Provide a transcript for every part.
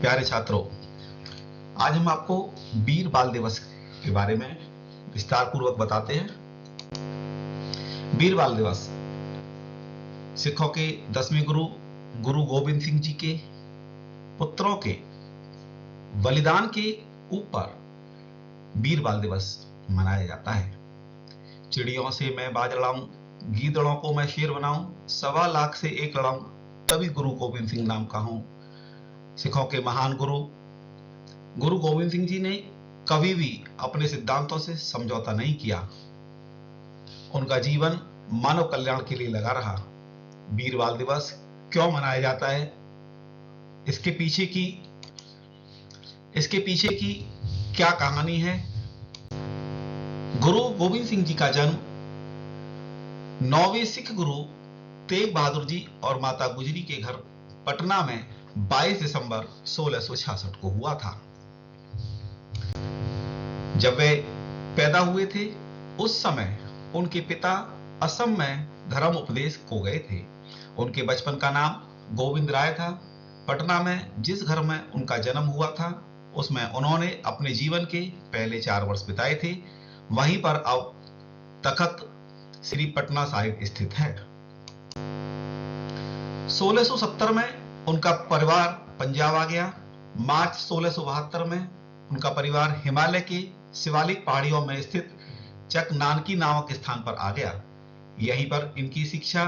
प्यारे छात्रों, आज हम आपको वीर बाल दिवस के बारे में विस्तार पूर्वक बताते हैं। वीर बाल दिवस सिखों के 10वें गुरु गुरु गोविंद सिंह जी के पुत्रों के बलिदान के ऊपर वीर बाल दिवस मनाया जाता है। चिड़ियों से मैं बाज लड़ाऊं, गीदड़ों को मैं शेर बनाऊं, 1.25 लाख से एक लड़ाऊं, तभी गुरु गोविंद सिंह नाम का हूं। सिखों के महान गुरु गोविंद सिंह जी ने कभी भी अपने सिद्धांतों से समझौता नहीं किया। उनका जीवन मानव कल्याण के लिए लगा रहा। वीर बाल दिवस क्यों मनाया जाता है, इसके पीछे की क्या कहानी है। गुरु गोविंद सिंह जी का जन्म 9वें सिख गुरु तेग बहादुर जी और माता गुजरी के घर पटना में 22 दिसंबर 1666 को हुआ था। जब वे पैदा हुए थे उस समय उनके पिता असम में धर्म उपदेश को गए थे। उनके बचपन का नाम गोविंद राय था। पटना में जिस घर में उनका जन्म हुआ था उसमें उन्होंने अपने जीवन के पहले 4 वर्ष बिताए थे। वहीं पर अब तखत श्री पटना साहिब स्थित है। 1670 में उनका परिवार पंजाब आ गया। मार्च 1672 में उनका परिवार हिमालय के शिवालिक पहाड़ियों में स्थित चक नानकी नामक स्थान पर आ गया। यहीं पर इनकी शिक्षा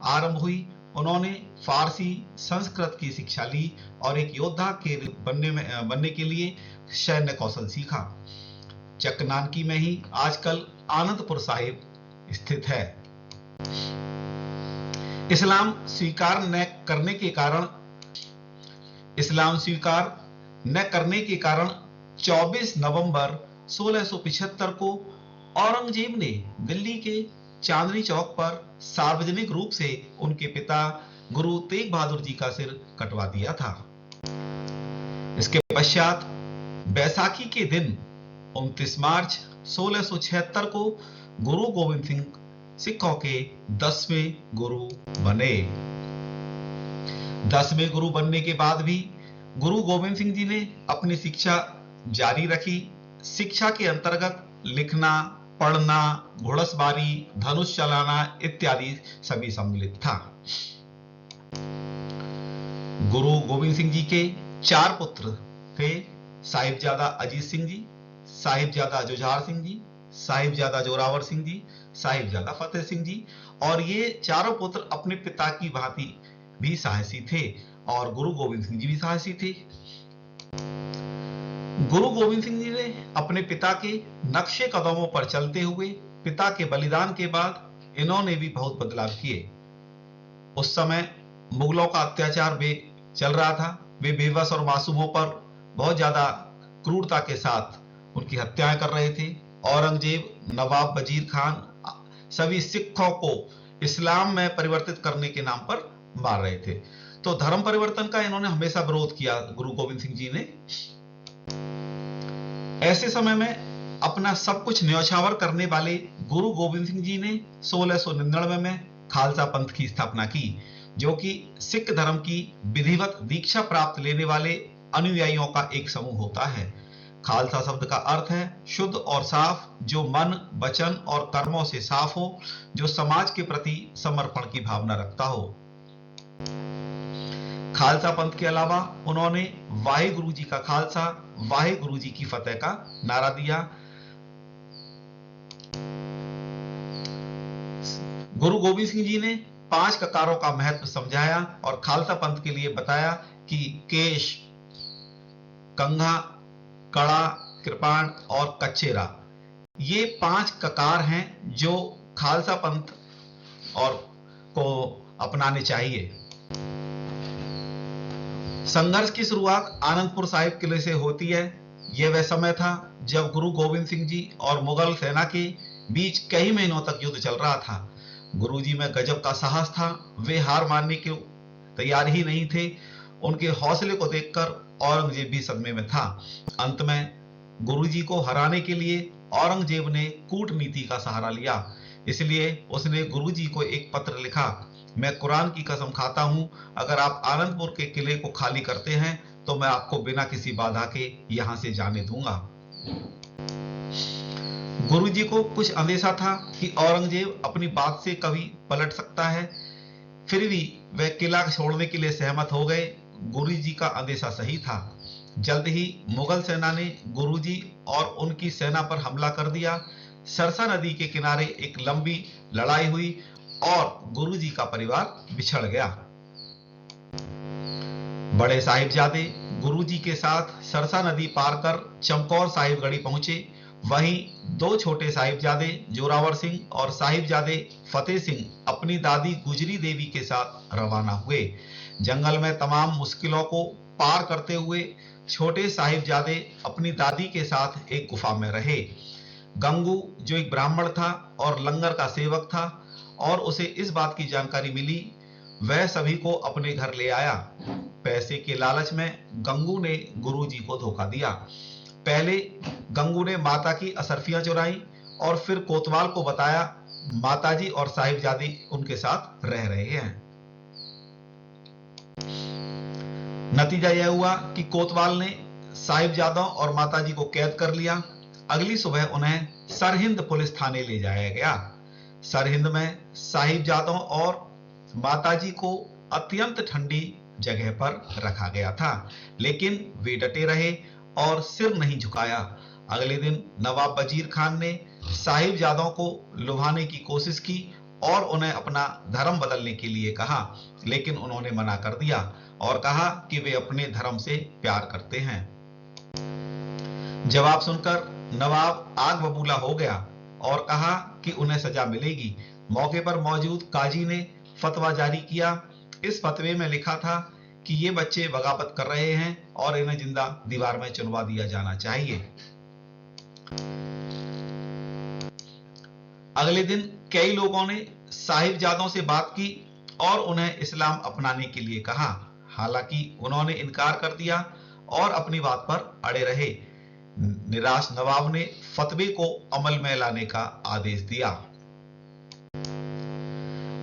आरंभ हुई। उन्होंने फारसी संस्कृत की शिक्षा ली और एक योद्धा के बनने के लिए सैन्य कौशल सीखा। चक नानकी में ही आजकल आनंदपुर साहिब स्थित है। इस्लाम स्वीकार न करने के कारण 24 नवंबर 1675 को औरंगजेब ने दिल्ली के चांदनी चौक पर सार्वजनिक रूप से उनके पिता गुरु तेग बहादुर जी का सिर कटवा दिया था। इसके पश्चात बैसाखी के दिन 29 मार्च 1676 को गुरु गोविंद सिंह सिखों के 10वें गुरु बने। 10वें गुरु बनने के बाद भी गुरु गोविंद सिंह जी ने अपनी शिक्षा जारी रखी। शिक्षा के अंतर्गत लिखना, पढ़ना, घुड़सवारी, धनुष चलाना इत्यादि सभी सम्मिलित था। गुरु गोविंद सिंह जी के 4 पुत्र थे। साहिबजादा अजीत सिंह जी, साहिबजादा जुझार सिंह जी, साहिबजादा जोरावर सिंह जी, साहिबजादा फतेह सिंह जी। और ये चारों पुत्र अपने पिता की भांति भी साहसी थे और गुरु गोविंद सिंह जी भी साहसी थे। गुरु गोविंद सिंह जी ने अपने पिता के नक्शे कदमों पर चलते हुए पिता के बलिदान के बाद इन्होंने भी बहुत बदलाव किए। उस समय मुगलों का अत्याचार चल रहा था। वे बेबस और मासूमों पर बहुत ज्यादा क्रूरता के साथ उनकी हत्याएं कर रहे थे। औरंगजेब, नवाब वजीर खान सभी सिखों को इस्लाम में परिवर्तित करने के नाम पर मार रहे थे। तो धर्म परिवर्तन का इन्होंने हमेशा विरोध किया गुरु गोविंद सिंह जी ने। ऐसे समय में अपना सब कुछ न्यौछावर करने वाले गुरु गोविंद सिंह जी ने 1699 में खालसा पंथ की स्थापना की, जो कि सिख धर्म की विधिवत दीक्षा प्राप्त लेने वाले अनुयायियों का एक समूह होता है। खालसा शब्द का अर्थ है शुद्ध और साफ, जो मन, वचन और कर्मों से साफ हो, जो समाज के प्रति समर्पण की भावना रखता हो। खालसा पंथ के अलावा उन्होंने वाहे गुरु जी का खालसा, वाहे गुरु जी की फतेह का नारा दिया। गुरु गोविंद सिंह जी ने 5 ककारों का महत्व समझाया और खालसा पंथ के लिए बताया कि केश, कंघा, कड़ा, कृपाण और कच्छेरा, ये 5 ककार हैं जो खालसा पंथ और को अपनाने चाहिए। संघर्ष की शुरुआत आनंदपुर साहिब किले से होती है। यह वह समय था जब गुरु गोविंद सिंह जी और मुगल सेना के बीच कई महीनों तक युद्ध चल रहा था। गुरु जी में गजब का साहस था। वे हार मानने के तैयार ही नहीं थे। उनके हौसले को देखकर औरंगजेब भी सदमे में था। अंत में गुरु जी को हराने के लिए औरंगजेब ने कूटनीति का सहारा लिया। इसलिए उसने गुरु जी को एक पत्र लिखा मैं कुरान की कसम खाता हूं, अगर आप आनंदपुर के किले को खाली करते हैं तो मैं आपको बिना किसी बाधा के यहां से जाने दूंगा। गुरुजी को कुछ अंदेशा था कि औरंगजेब अपनी बात से कभी पलट सकता है, फिर भी वह किला छोड़ने के लिए सहमत हो गए। गुरुजी का अंदेशा सही था। जल्द ही मुगल सेना ने गुरुजी और उनकी सेना पर हमला कर दिया। सरसा नदी के किनारे एक लंबी लड़ाई हुई और गुरुजी का परिवार बिछड़ गया। बड़े साहिबजादे गुरुजी के साथ सरसा नदी पार कर चमकौर साहिबगढ़ी पहुंचे। वहीं दो छोटे साहिबजादे जोरावर सिंह और साहिबजादे फतेह सिंह अपनी दादी गुजरी देवी के साथ रवाना हुए। जंगल में तमाम मुश्किलों को पार करते हुए छोटे साहिबजादे अपनी दादी के साथ एक गुफा में रहे। गंगू, जो एक ब्राह्मण था और लंगर का सेवक था और उसे इस बात की जानकारी मिली, वह सभी को अपने घर ले आया। पैसे के लालच में गंगू ने गुरुजी को धोखा दिया। पहले गंगू ने माता की असरफियां चुराई और फिर कोतवाल को बताया माताजी और साहिबजादी उनके साथ रह रहे हैं। नतीजा यह हुआ कि कोतवाल ने साहिबजादों और माताजी को कैद कर लिया। अगली सुबह उन्हें सरहिंद पुलिस थाने ले जाया गया। सरहिंद में साहिबजादों और माताजी को अत्यंत ठंडी जगह पर रखा गया था, लेकिन वे डटे रहे और सिर नहीं झुकाया। अगले दिन नवाब वजीर खान ने साहिबजादों को लुभाने की कोशिश की और उन्हें अपना धर्म बदलने के लिए कहा, लेकिन उन्होंने मना कर दिया और कहा कि वे अपने धर्म से प्यार करते हैं। जवाब सुनकर नवाब आग बबूला हो गया और कहा कि उन्हें सजा मिलेगी। मौके पर मौजूद काजी ने फतवा जारी किया। इस फतवे में लिखा था कि ये बच्चे बगावत कर रहे हैं और इन्हें जिंदा दीवार में चुनवा दिया जाना चाहिए। अगले दिन कई लोगों ने साहिबजादों से बात की और उन्हें इस्लाम अपनाने के लिए कहा। हालांकि उन्होंने इनकार कर दिया और अपनी बात पर अड़े रहे। निराश नवाब ने फतवे को अमल में लाने का आदेश दिया।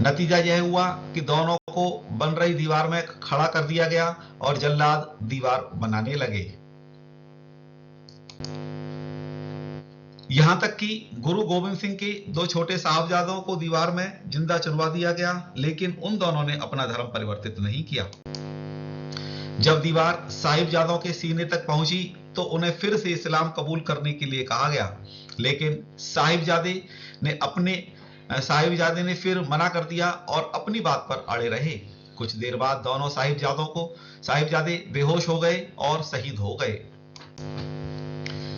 नतीजा यह हुआ कि दोनों को बन रही दीवार में खड़ा कर दिया गया और जल्लाद दीवार बनाने लगे। यहां तक कि गुरु गोविंद सिंह के दो छोटे साहबजादों को दीवार में जिंदा चुनवा दिया गया, लेकिन उन दोनों ने अपना धर्म परिवर्तित नहीं किया। जब दीवार साहिबजादों के सीने तक पहुंची तो उन्हें फिर से इस्लाम कबूल करने के लिए कहा गया, लेकिन साहिबजादे ने फिर मना कर दिया और अपनी बात पर अड़े रहे। कुछ देर बाद दोनों साहिबजादे बेहोश हो गए और शहीद हो गए।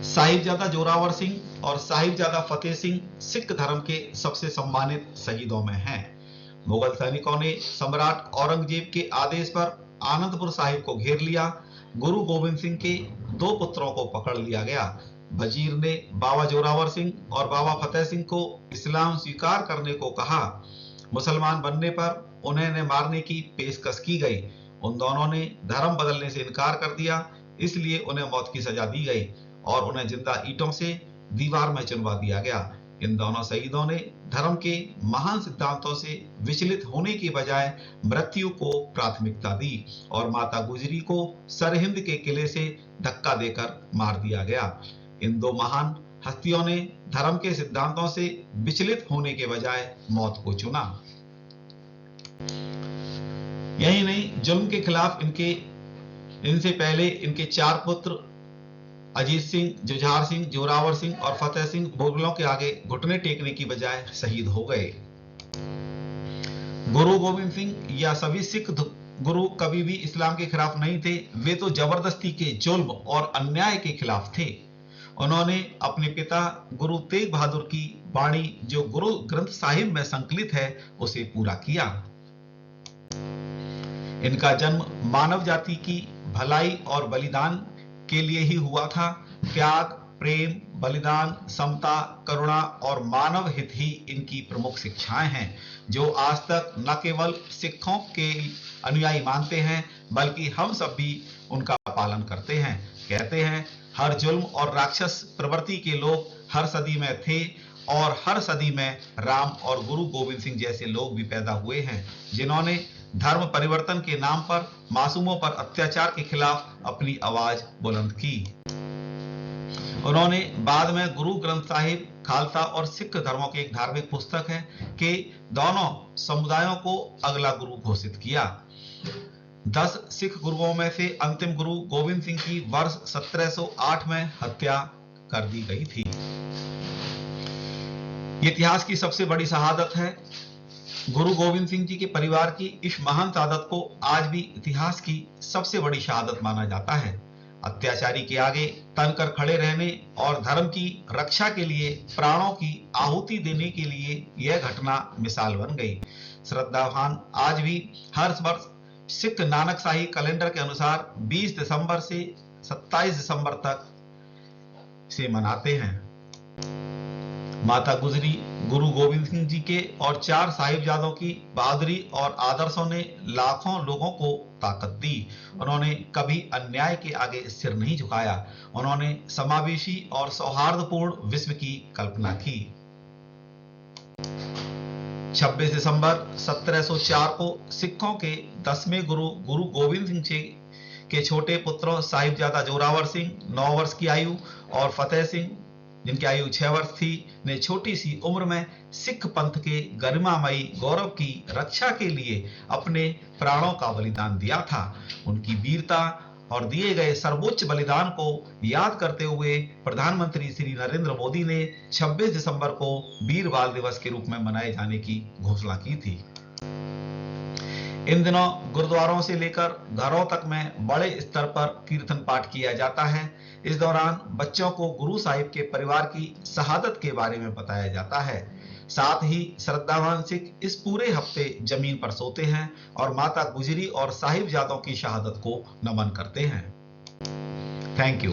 साहिबजादा जोरावर सिंह और साहिबजादा फतेह सिंह सिख धर्म के सबसे सम्मानित शहीदों में हैं। मुगल सैनिकों ने सम्राट औरंगजेब के आदेश पर आनंदपुर साहिब को घेर लिया। गुरु गोविंद सिंह के दो पुत्रों को पकड़ लिया गया। वजीर ने बाबा जोरावर सिंह और बाबा फतेह सिंह को इस्लाम स्वीकार करने को कहा। मुसलमान बनने पर उन्हें मारने की पेशकश की गई। उन दोनों ने धर्म बदलने से इनकार कर दिया, इसलिए उन्हें मौत की सजा दी गई और उन्हें जिंदा ईंटों से दीवार में चुनवा दिया गया। इन दोनों शहीदों ने धर्म के महान सिद्धांतों से विचलित होने के बजाय मृत्यु को प्राथमिकता दी और माता गुजरी को सरहिंद के किले से धक्का देकर मार दिया गया। इन दो महान हस्तियों ने धर्म के सिद्धांतों से विचलित होने के बजाय मौत को चुना। यही नहीं, जुल्म के खिलाफ इनसे पहले इनके चार पुत्र अजीत सिंह, जुझार सिंह, जोरावर सिंह और फतेह सिंह मुगलों के आगे घुटने टेकने की बजाय शहीद हो गए। गुरु गोविंद सिंह या सभी सिख गुरु कभी भी इस्लाम के खिलाफ नहीं थे। वे तो जबरदस्ती के जुल्म और अन्याय के खिलाफ थे। उन्होंने अपने पिता गुरु तेग बहादुर की वाणी जो गुरु ग्रंथ साहिब में संकलित है उसे पूरा किया। इनका जन्म मानव जाति की भलाई और बलिदान के लिए ही हुआ था। त्याग, प्रेम, बलिदान, समता, करुणा और मानव हित ही इनकी प्रमुख शिक्षाएं हैं, जो आज तक न केवल सिखों के अनुयायी मानते हैं बल्कि हम सब भी उनका पालन करते हैं। कहते हैं, हर जुल्म और राक्षस प्रवृत्ति के लोग हर सदी में थे और हर सदी में राम और गुरु गोविंद सिंह जैसे लोग भी पैदा हुए हैं जिन्होंने धर्म परिवर्तन के नाम पर मासूमों पर अत्याचार के खिलाफ अपनी आवाज बुलंद की। उन्होंने बाद में गुरु ग्रंथ साहिब, खालसा और सिख धर्मों की एक धार्मिक पुस्तक है कि दोनों समुदायों को अगला गुरु घोषित किया। 10 सिख गुरुओं में से अंतिम गुरु गोविंद सिंह की वर्ष 1708 में हत्या कर दी गई थी। इतिहास की सबसे बड़ी शहादत है। गुरु गोविंद सिंह जी के परिवार की इस महान शहादत को आज भी इतिहास की सबसे बड़ी शहादत माना जाता है। अत्याचारी के आगे तनकर खड़े रहने और धर्म की रक्षा के लिए प्राणों की आहुति देने के लिए यह घटना मिसाल बन गई। श्रद्धावान आज भी हर वर्ष सिख नानकशाही कैलेंडर के अनुसार 20 दिसंबर से 27 दिसंबर तक से मनाते हैं। माता गुजरी गुरु गोविंद सिंह जी के और 4 साहिबजादों की बहादुरी और आदर्शों ने लाखों लोगों को ताकत दी। उन्होंने कभी अन्याय के आगे सिर नहीं झुकाया। उन्होंने समावेशी और सौहार्दपूर्ण विश्व की कल्पना की। 26 दिसंबर 1704 को सिखों के 10वें गुरु गुरु गोविंद सिंह जी के छोटे पुत्रों साहिबजादा जोरावर सिंह 9 वर्ष की आयु और फतेह सिंह जिनकी आयु 6 वर्ष थी ने छोटी सी उम्र में सिख पंथ के गरिमामयी गौरव की रक्षा के लिए अपने प्राणों का बलिदान दिया था। उनकी वीरता और दिए गए सर्वोच्च बलिदान को याद करते हुए प्रधानमंत्री श्री नरेंद्र मोदी ने 26 दिसंबर को वीर बाल दिवस के रूप में मनाए जाने की घोषणा की थी। इन दिनों गुरुद्वारों से लेकर घरों तक में बड़े स्तर पर कीर्तन पाठ किया जाता है। इस दौरान बच्चों को गुरु साहिब के परिवार की शहादत के बारे में बताया जाता है। साथ ही श्रद्धावान सिख इस पूरे हफ्ते जमीन पर सोते हैं और माता गुजरी और साहिबजादों की शहादत को नमन करते हैं। Thank you.